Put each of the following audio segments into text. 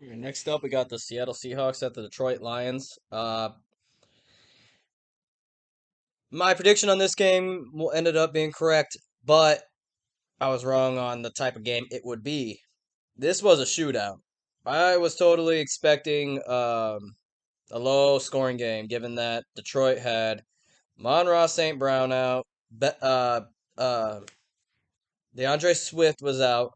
Next up, we got the Seattle Seahawks at the Detroit Lions. My prediction on this game ended up being correct, but I was wrong on the type of game it would be. This was a shootout. I was totally expecting a low scoring game, given that Detroit had Monroe St. Brown out, uh, DeAndre Swift was out,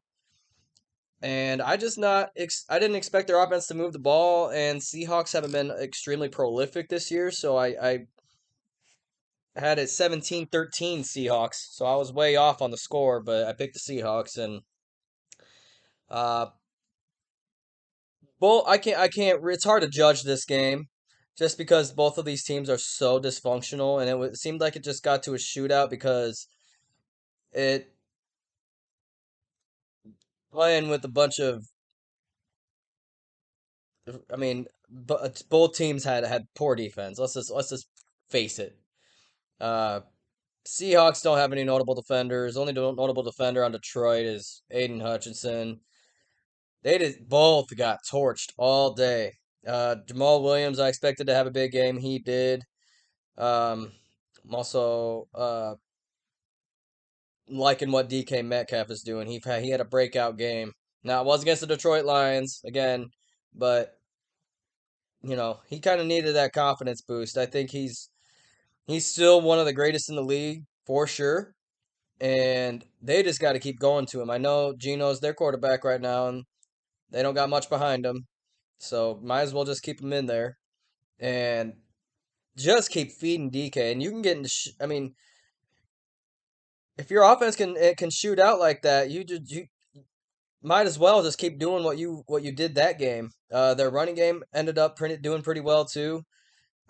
and I didn't expect their offense to move the ball, and Seahawks haven't been extremely prolific this year, so I had it 17-13 Seahawks, so I was way off on the score, but I picked the Seahawks and uh both I can't it's hard to judge this game just because both of these teams are so dysfunctional and it seemed like it just got to a shootout because it playing with a bunch of I mean but both teams had poor defense. Let's just face it. Uh Seahawks don't have any notable defenders. Only notable defender on Detroit is Aiden Hutchinson. They just both got torched all day. Jamal Williams, I expected to have a big game. He did. I'm also liking what DK Metcalf is doing. He had a breakout game. Now it was against the Detroit Lions again, but he kind of needed that confidence boost. I think he's still one of the greatest in the league for sure, and they just got to keep going to him. I know Geno's their quarterback right now, and they don't got much behind him. So might as well just keep him in there and just keep feeding DK. And you can get into. I mean, if your offense can shoot out like that, you might as well just keep doing what you did that game. Their running game ended up doing pretty well too.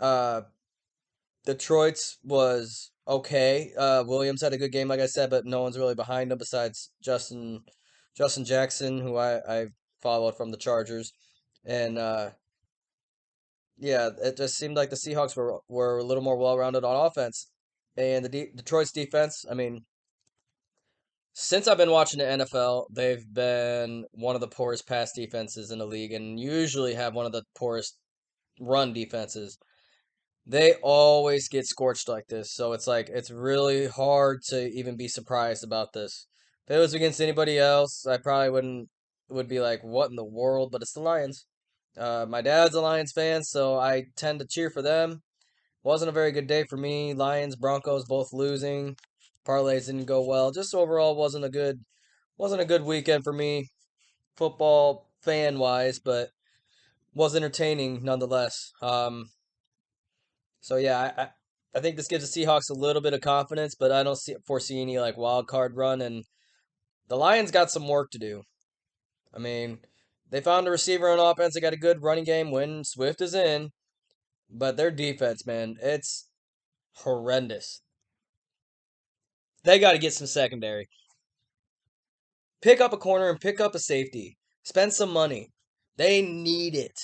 Uh, Detroit's was okay. Williams had a good game, like I said, but no one's really behind him besides Justin Jackson, who I followed from the Chargers, and yeah, it just seemed like the Seahawks were a little more well-rounded on offense. And Detroit's defense, I mean, since I've been watching the NFL, they've been one of the poorest pass defenses in the league and usually have one of the poorest run defenses. They always get scorched like this, so it's like it's really hard to even be surprised about this. If it was against anybody else, I probably would be like, "What in the world?" But it's the Lions. My dad's a Lions fan, so I tend to cheer for them. Wasn't a very good day for me. Lions, Broncos both losing. Parlays didn't go well. Just overall wasn't a good weekend for me, football fan wise, but was entertaining nonetheless. So yeah, I think this gives the Seahawks a little bit of confidence, but I don't foresee any like wild card run, and the Lions got some work to do. I mean, they found a receiver on offense. They got a good running game when Swift is in, but their defense, man, it's horrendous. They got to get some secondary. Pick up a corner and pick up a safety. Spend some money. They need it.